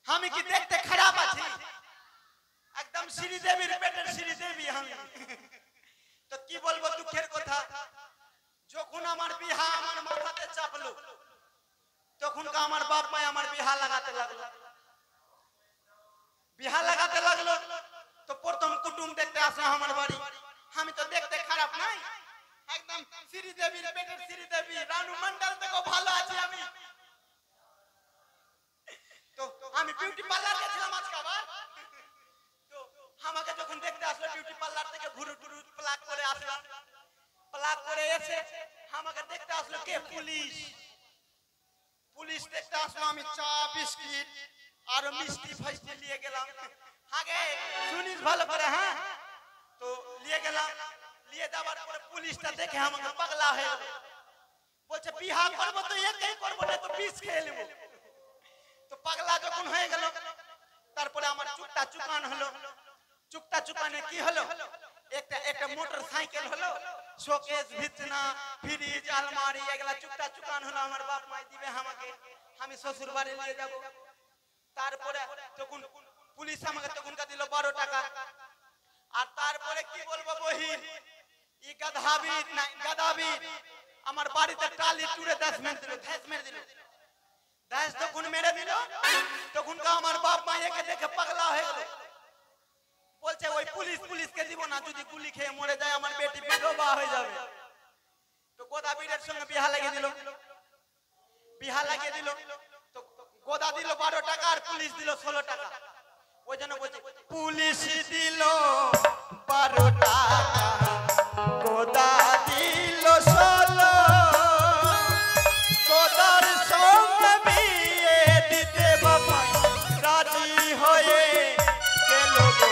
আমি কি দেখতে খারাপ আছি? একদম শ্রীদেবীর পেটের শ্রীদেবী আমি। তো কি বলবো দুঃখের কথা, যখন আমার বিহা আমার মাথাতে চাপলো তখন আমার বাপ মা আমার বিহা লাগাতে লাগলো। বিহা লাগাতে লাগলো তো প্রথম কুটুম দেখতে আসে আমার বাড়ি। আমি তো দেখতে খারাপ নাই, একদম শ্রীদেবীর পেটের শ্রীদেবী রানু মন্ডল থেকে ভালো আছি আমি। তো আমি বিউটি পার্লার গেছিলাম আজকাবার। তো আমাকে যখন দেখতে আসলো বিউটি পার্লার থেকে ঘুরু টুরু প্লাক করে আসলাম। প্লাক করে এসে আমাকে দেখতে আসলো কে? পুলিশ। পুলিশ দেখতে আসলো, আমি চা বিস্কিট আর মিষ্টি ফাইস্টি নিয়ে গেলাম। আগে শুনিস ভালো করে, হ্যাঁ? তো নিয়ে গেলাম, নিয়ে যাওয়ার পরে পুলিশটা দেখে আমাকে পাগলা হয়ে গেল। বলছে বিহা করবো তো একই করবো না তো বিষ খেয়ে নেবো। তো পাগলা যখন হয়ে গেল তারপরে আমার চুকটা চুকান হলো। চুকটা চুকানে কি হলো, একটা মোটর সাইকেল হলো, শোকেস বিছনা ফ্রিজ আলমারি এগুলা চুকটা চুকান হলো। আমার বাপ মা দিবে আমাকে, আমি শ্বশুর বাড়ি নিয়ে যাব। তারপরে তখন পুলিশ আমাকে তখনকার দিল 12 টাকা। আর তারপরে কি বলবো বহিন, ই গাধাবি না গাদাবি আমার বাড়িতে টালি টুরে 10 মিনিট দিল, 10 মিনিট দিল। 10 তখন মেরে দিল। তখন আমার বাপ মা একে দেখে পাগলা হয়ে গেল। বলছে ওই পুলিশকে দিব না, যদি গুলি খেয়ে মরে যায় আমার বেটি বিধবা হয়ে যাবে। তো গোদাবীরের সঙ্গে বিহা লাগিয়ে দিল। বিহা লাগিয়ে দিল তো গোদা দিল 12 টাকা আর পুলিশ দিল 16 টাকা। ওই জন্য বলছে পুলিশ দিল 12 টাকা, গোদা দিল 16। গোদার সঙ্গে বিয়ে দিতে বাবা রাজি হয়ে গেল গো,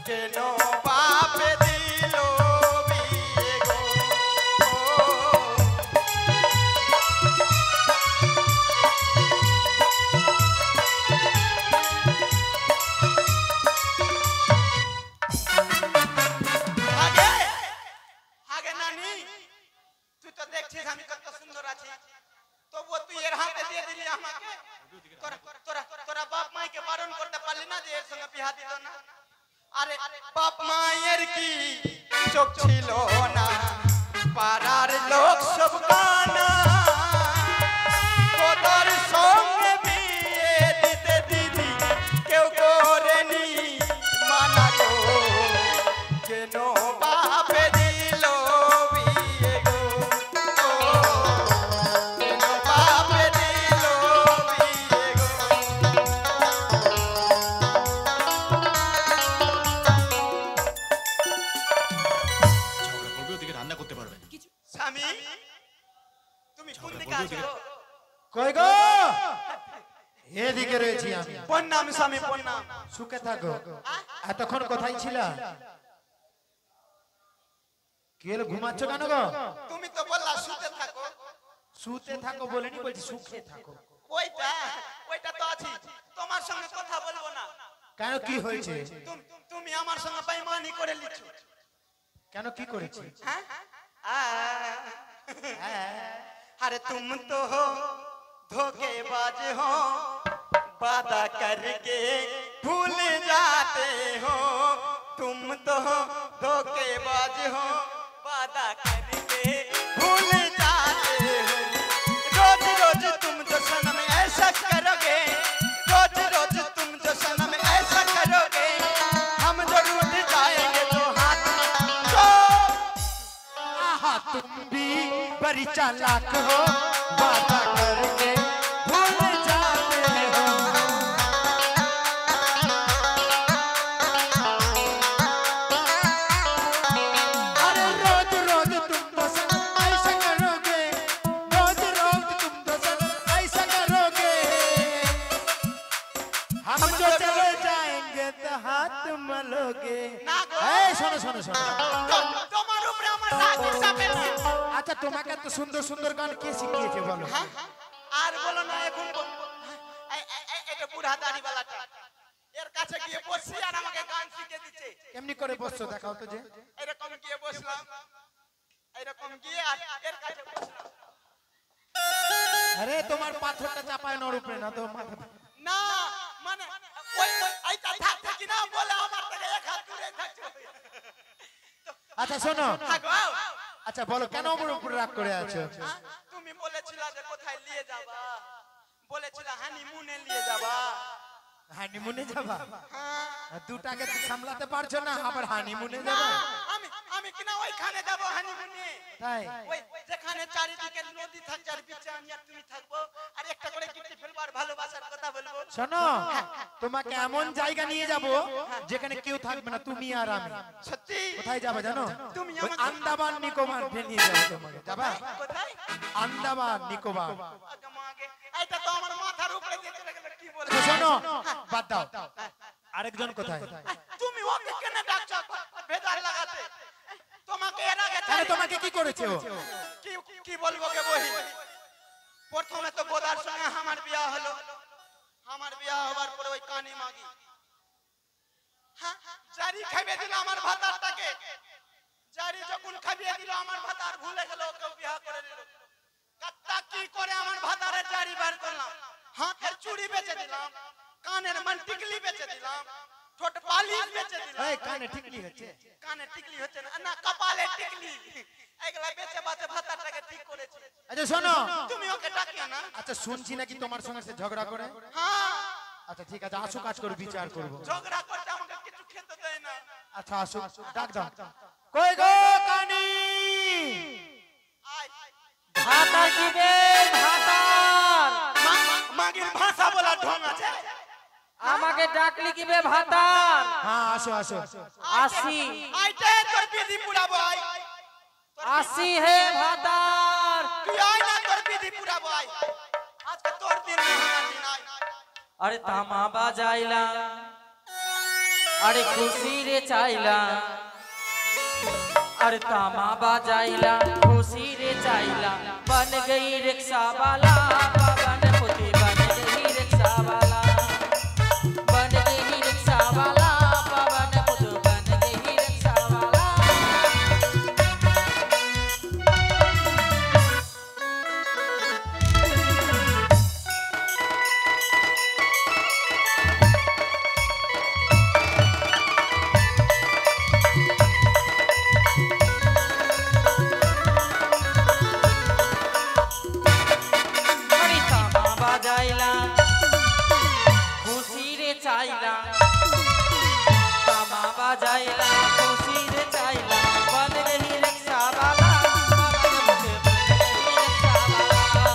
কেন বাপে দিল বিয়ে গো। আগে নানি তুই তো দেখছিস আমি কত সুন্দর আছি, তবুও তুই এর হাতে দিয়ে দিলি আমাকে। তোরা বাপ মাইকে বারণ করতে পারলি না যে এর সঙ্গে বিয়া দিত না? আরে বাপ মায়ের কি চোখ ছিল না, পাড়ার লোক সব কানা। গোদার সঙ্গে বিয়ে দিতে দিদি কেউ করেনি মানা গো, কেন বাপে দিল বিয়ে গো, কেন বাপে দিল বিয়ে গো। ঝগড়া করবে ওদিকে রান্না করতে পারবে না। স্বামী তুমি কোন দিকে আছো? কই গো? এদিকে রয়েছি আমি। প্রণাম স্বামী প্রণাম। সুখে থাকো। এতক্ষণ কোথায় ছিলা? কি হলো, ঘুমাচ্ছ কেন গো? তুমি তো বললা শুতে থাকো। শুতে থাকো বলেনি, বলছি সুখে থাকো। ওইটা তো আছে, তোমার সঙ্গে কথা বলবো না। কেন, কি হয়েছে? তুমি আমার সঙ্গে বেঈমানি করে লিছো। কেন, কি করেছি? হ্যাঁ अरे तुम तो हो धोखेबाज हो, वादा करके भूल जाते हो। तुम तो हो धोखेबाज हो, वादा करके भूल जाते हो। रोज रोज तुम जो सनम ऐसा करोगे, रोज रोज तुम जो सनम ऐसा करोगे, हम जो रूठ जाएंगे तो हाथ तो तुम भी बड़ी चालाक हो, वादा करके भूल जाते हो। अरे रोज रोज तुम तो सनम ऐसा करोगे, रोज रोज तुम तो सनम ऐसा करोगे, हम जो चले जाएंगे तो हाथ मलोगे। শোনো শোনো শোনো, তোমার উপরে আমার রাগ চাপে না। আচ্ছা তোমাকে তো সুন্দর সুন্দর গান কে শিখিয়েছে বলো? আর বলো না, এখন এটা বুড়া দাড়িওয়ালাটা এর কাছে গিয়ে বসছি আর আমাকে গান শিখিয়ে দিচ্ছে। এমনি করে বসছো, দেখাও তো যে। এরকম গিয়ে বসলাম, এরকম গিয়ে আর এর কাছে বসলাম। আরে তোমার পাথরটা চাপায় নর উপরে না তো মাথা। না কিনা বলে আমার থেকে এক হাত দূরে থাকছো। আচ্ছা শোনো, থাকো। আচ্ছা বলো কেন আমার উপর রাগ করে আছো? তুমি বলেছিলা যে কোথায় নিয়ে যাবা, বলেছিলা হানিমুনে নিয়ে যাবা। হানিমুনে যাবা? হ্যাঁ। দুটাকে সামলাতে পারছো না, আবার হানিমুনে না, যাবা? আমি কিনা ওইখানে যাবো হানিমুনে। তাই? ওই যেখানে চারিদিকে নদী থাকছে আর বিচে আমি আর তুমি থাকবো, আর একটা করে গিফট ফেলবো আর ভালোবাসার কথা বলবো। শোনো, তোমাকে এমন জায়গা নিয়ে যাব যেখানে কেউ থাকবে না, তুমি আর আমি। সত্যি? কোথায় যাবে জানো? তুমি ওই আমাকে আন্দামান নিকোবর নিয়ে যাবো তোমাকে। যাবা? কোথায়? আন্দামান নিকোবর। আগে মাগে, এইটা তো আমার মাথার উপরে দিয়ে চলে গেল, কি বলে? আচ্ছা শোনো, বাদ দাও। আরেকজন কোথায়? তুমি ওকে কেন ডাকছো ভেদার লাগাতে? তোমাকে এর আগে তাহলে তোমাকে কি করেছে ও? কি কি বলবো কে বহি? প্রথমে তো গোদার সঙ্গে আমার বিয়া হলো, আমার বিয়া হবার পরে ওই কানি মাগি হ্যাঁ জারি খাইবে দিল আমার ভাতারটাকে। জারি যখন খাইবে দিল আমার ভাতার, ভুলে গেল ওকে বিয়া করে দিল। কাত্তা কি করে আমার ভাতারে জারি বার করলাম, হাতের চুড়ি বেচে দিলাম, কানের মানটিকলি বেচে দিলাম, ঠোঁট পালিশ বেচে দিলাম। এই কানে টিকলি হচ্ছে? কানে টিকলি হচ্ছে না, না কপালে টিকলি, এগুলা বেচে বাচে ভাতারটাকে ঠিক করেছি। আচ্ছা শোনো, তুমি ওকে ডাকিও না। আচ্ছা শুনছি নাকি তোমার সঙ্গে সে ঝগড়া করে? হ্যাঁ, আচ্ছা ঠিক আছে, আসো কাজ করে বিচার করব। ঝগড়া করতে আমাকে কিছু খেতে দেয় না। আচ্ছা আসো, ডাক দাও। কই গো কানি? আয় ভাতা কিবে ভাতার, মাগির ভাষা বলা ঢং আছে। আমাকে ডাকলি কিবে ভাতার? হ্যাঁ আসো আসো। আসি আইতে তোর বিধি পুরাবো, আয় আসি হে ভাতার। তুই আয় না, তোর বিধি পুরাবো, আয় আজকে তোর দিন না, আমার দিন, আয়। আরে তামা বাজাইলা, আরে খুশি রে চাইলা, अरे तामा बाजाइला खुशी रे चाइला, बन गई रिक्शा वाला पवन पुती, बन गई रिक्शा वाला, बन गई रिक्शा वाला पवन पुत, बन गई रिक्शा वाला। खुशी रे चाइला, तामा बाजाइला खुशी रे चाइला, बन गई रिक्शा वाला पवन पुत, बन गई रिक्शा वाला,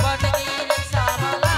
बन गई रिक्शा वाला।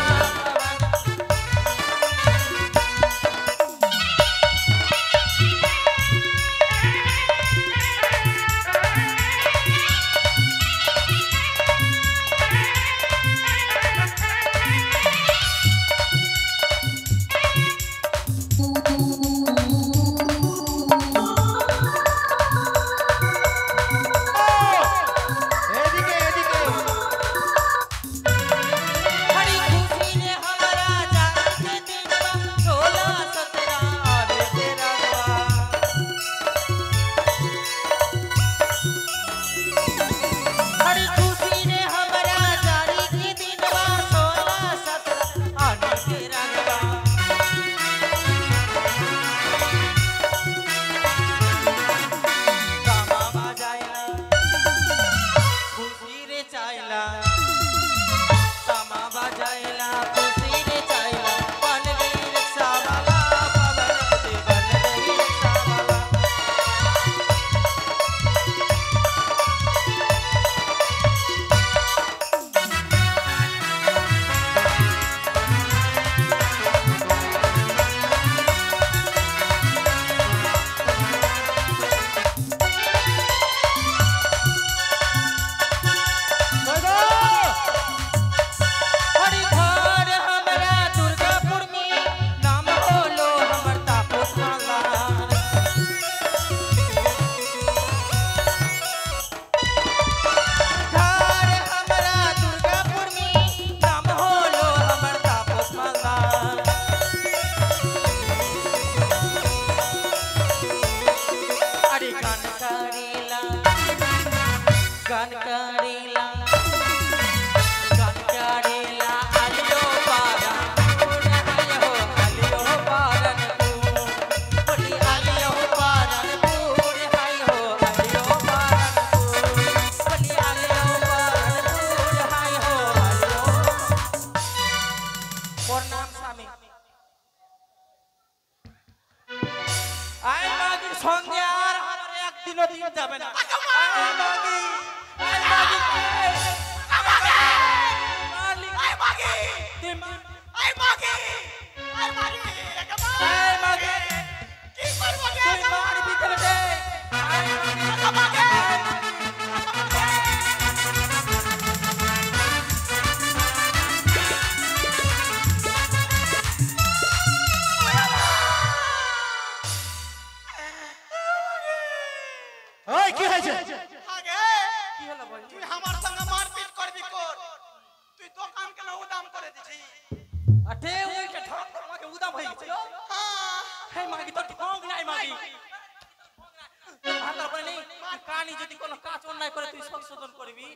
কি ভাতার বলে নেই কানি যদি কোনো কাজ অন্যায় করে তুই সংশোধন করবি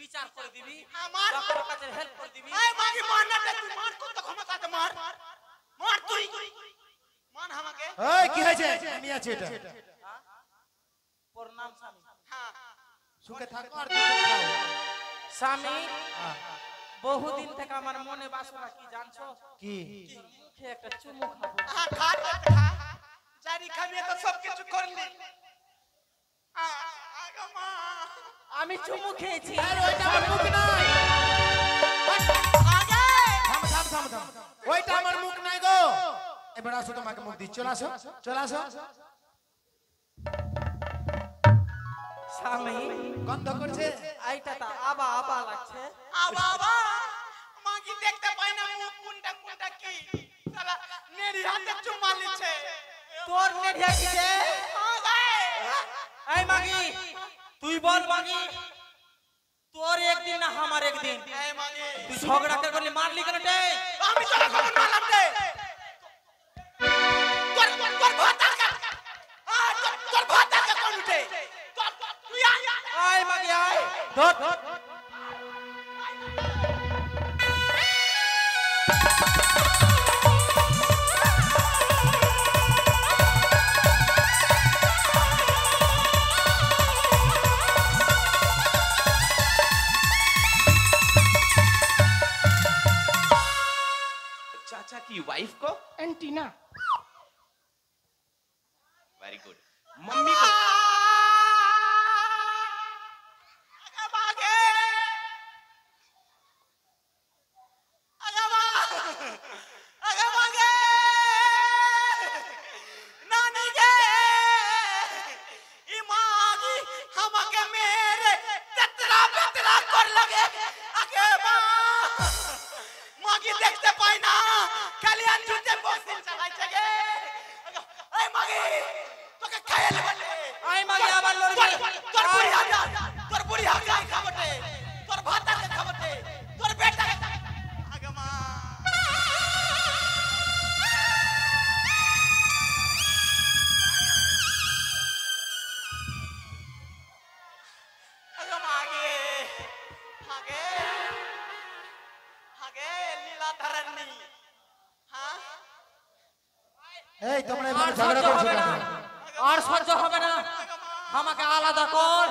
বিচার করে দিবি আমার কারো কাছে হেল্প করে দিবি এই মাগি মার না দে, তুই মার কত ক্ষমতা আছে, মার মার তুই মান আমাকে। এই কি হয়েছে? আমি আছি এটা। প্রণাম স্বামী হ্যাঁ সুখে থাকো আর দুঃখে খাও। স্বামী বহুদিন থেকে আমার মনে বাসনা কি জানছো কি? মুখে একটা চুমু খাবো হ্যাঁ খা খা জারি খামিয়ে তো সব কিছু করলি। আগা মা আমি চুমু খেয়েছি আরে ওইটা আমার মুখ নাই। আগে থাম থাম থাম থাম। ওইটা আমার মুখ নাই গো। এবার আসো, তোমাকে মুখ দিচ্ছি। চলে আসো, চলে আসো। স্বামী গন্ধ করছে। এইটা তা আবা আবা লাগছে বাবা মাগি দেখতে পাই না মুখ কোনটা কোনটা কি সালা মেরি হাতে চুমা লিছে। তোর নেড়িয়া কিছে এই মাগি তুই বল মাগি তোর একদিন না আমার একদিন এই মাগি তুই ঝগড়া করে করলি মারলি কেন রে আমি তোরা খবর মারলাম রে। তোর ভাতা কা তোর ভাতা কা কোন উঠে তুই আয় আয় মাগি আয় ধর चाचा की वाइफ को एंटीना वेरी गुड मम्मी को দেখতে পাই না কালিয়ান জুতে বসিল চালাইছে গে এই মাগি তোকে খাইলে বলে আয় মাগি আবার লড়বি তোর বুড়ি হাগা খাবতে তোর ভাতাকে খাবতে তোর বেটাকে আগে মা আগে মা আগে আগে আগে লীলা ধরনি হ্যাঁ এই তোমরা এভাবে ঝগড়া করছো কেন? আর সহ্য হবে না আমাকে আলাদা কর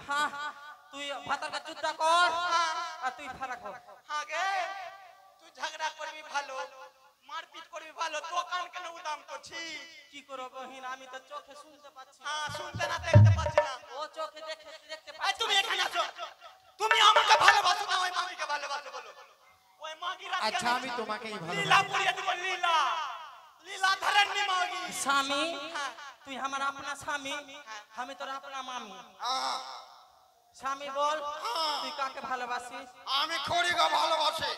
হ্যাঁ তুই ভাতার কাছে যুদ্ধ কর আর তুই ফারাক কর আগে তুই ঝগড়া করবি ভালো মারপিট করবি ভালো দোকান কেন উদাম করছি কি করব বহিন আমি তো চোখে শুনতে পাচ্ছি হ্যাঁ শুনতে না দেখতে পাচ্ছি না ও চোখে দেখতে এই পাচ্ছি তুমি এখানে আসো তুমি আমাকে ভালোবাসো না ওই মাগিকে ভালোবাসো বলো ওই মাগি রাত আচ্ছা আমি তোমাকেই লীলা ভালোবাসি। পুরিয়ে দিব লীলা লীলা ধরনি মাগি স্বামী তুই আমার আপনা স্বামী আমি তোর আপনা মামি স্বামী বল তুই কাকে ভালোবাসিস আমি খড়িকে ভালোবাসি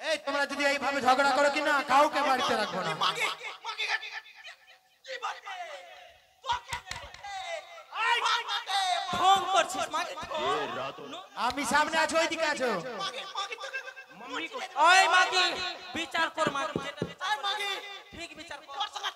এই তোমরা যদি এইভাবে ঝগড়া করো কি না কাউকে বাড়িতে রাখবো না। মাগি মাগি কি বলবে তোকে এই মাগি ঢং করছিস মাগি আমি সামনে আছি, ওইদিকে আছো। মাগি মাগি তোকে মম্মি কো ওই মাগি বিচার কর মাগি যেটা বিচার এই মাগি ঠিক বিচার কর তোর সঙ্গে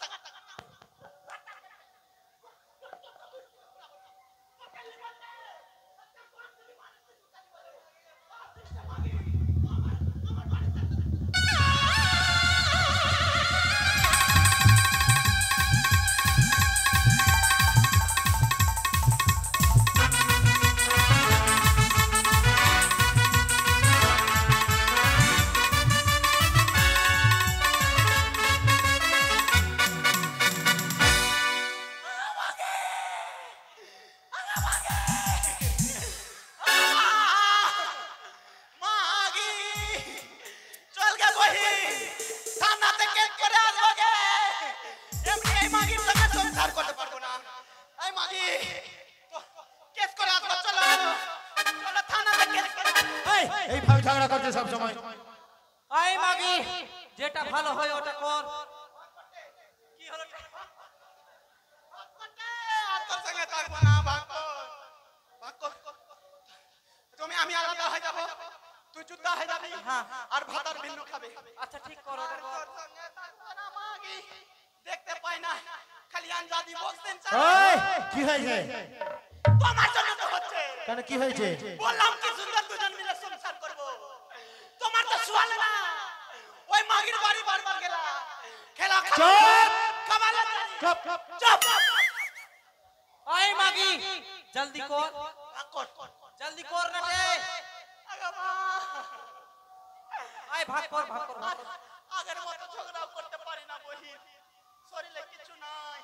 মাগি চল গে বহি থানাতে কেস করে আসবো গে এমনি এই মাগির সঙ্গে সংসার করতে পারবো না এই মাগি কেস করে আসবো চলো চলো থানাতে কেস করে এই এইভাবে ঝগড়া করছে সব সময়। ওই মাগি যেটা ভালো হয় ওটা কর কি হলো আর তোর সঙ্গে থাকবো না ভাগ তুমি আমি আলাদা হয়ে যাবো তুই জুতা হয়ে যাবি হ্যাঁ। আর ভাতার ভিন্ন খাবে আচ্ছা ঠিক করো আর ওটা তোর কর। সঙ্গে থাকবো না মাগি দেখতে পাই না খালি আনজাদি বলছেন ওই কি হয়েছে তোমার জন্য তো হচ্ছে কেন কি হয়েছে বললাম কি সুন্দর দুজন মিলে সংসার করব তোমার তো শুয়ালে না ওই মাগির বাড়ি বারবার গেলা খেলা চুপ! খাবালে চুপ চুপ ওই মাগি জলদি কর কর জলদি কর না রে আগা মা আয় ভাগ কর ভাগ কর ভাগ কর। আগের মতো ঝগড়া করতে পারি না বহিন শরীরে কিছু নাই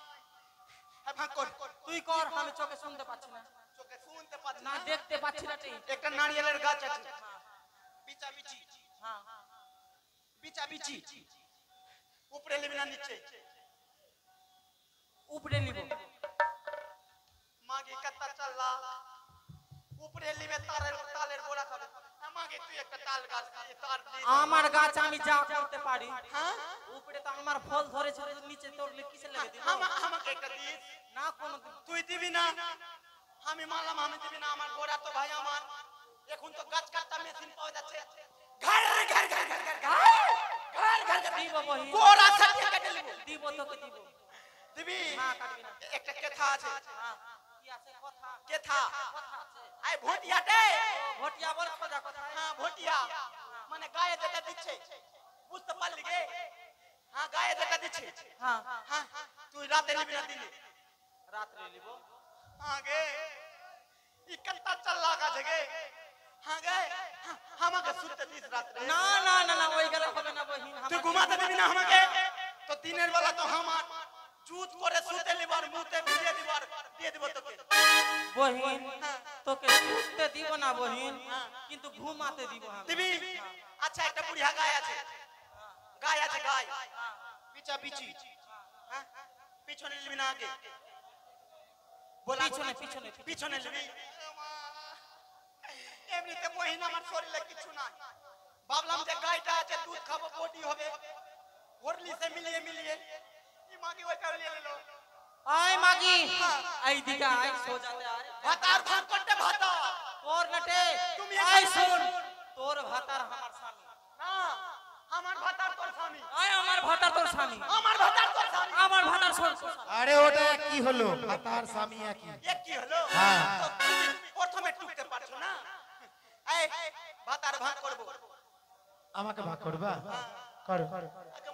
ভাগ কর তুই কর আমি চোখে শুনতে পাচ্ছি না চোখে শুনতে পাচ্ছি না না দেখতে পাচ্ছি না ঠিক একটা নারিয়েলের গাছ আছে বিচা বিচি হ্যাঁ বিচা বিচি উপরে লিবি না নিচে উপরে নিব মাগে কত্তা চাল্লা উপরে লিবে তালের গোড়া খাবে মাগে তুই একটা তাল গাছ দিয়ে তার দিয়ে আমার গাছ আমি যা করতে পারি হ্যাঁ উপরে তো আমার ফল ধরেছে তো নিচে তোরলে কিসে লেগে দিল আমাকে একটা দিস না কোনো তুই দিবি না আমি মানলাম আমি দিবি না আমার গোড়া তো ভাই আমার এখন তো গাছ কাটটা মেশিন পাওয়া যাচ্ছে ঘর ঘর ঘর ঘর ঘর ঘর ঘর ঘর দিব বহি গোড়া ছাটিয়ে কেটে লিবো দিব তোকে দিব দিবি হ্যাঁ কাটবি না একটা কেথা আছে হ্যাঁ কি আছে কথা কেথা কথা আছে আই ভোটিয়াতে ভটিয়া বল খোঁজা কথা হ্যাঁ ভোটিয়া মানে গায়ে যেটা দিচ্ছে বুঝতে পারলি গে হ্যাঁ গায়ে যেটা দিচ্ছে হ্যাঁ হ্যাঁ তুই রাতে নিবি না দিনে রাত্রে নিব আগে ইকত্তা চাল লাগা জগে আগে আমাকে শুতে দিস রাতে না না না না ওই গেলে হবে না বহিন তুই ঘুমাতে দিবি না আমাকে তো দিনের বেলা তো আমার জুত করে শুতে লিবার মুতে ভিজে দিবার দিয়ে দিব তোকে বহিন তোকে শুতে দিব না বহিন কিন্তু ঘুমাতে দিব আমি দিবি আচ্ছা একটা বুড়িয়া গায় আছে গায় আছে গায় পিছা পিছি হ্যাঁ পিছনে নিবি না আগে বলা পিছনে পিছনে পিছনে নিবি এমনিতে বহিন আমার শরীরে কিছু নাই ভাবলাম যে গাইটা আছে দুধ খাবো বডি হবে হরলিসে মিলিয়ে মিলিয়ে এই মাগি ওইটা নিয়ে নিল আয় মাগি এই দিকে আয় সোজাতে আয় ভাতার ভাগ করতে ভাতা তোর নটে তুমি আয় শুন তোর ভাতার আমার স্বামী না আমার ভাতার তোর স্বামী আয় আমার ভাতার তোর স্বামী আমার ভাতার তোর স্বামী আমার ভাতার শোন আরে ওটা কি হলো ভাতার স্বামী একই এ কি হলো হ্যাঁ। তো তুমি প্রথমে টুকতে পারছো না এই ভাতার ভাগ করব আমাকে ভাগ করবা করো আগে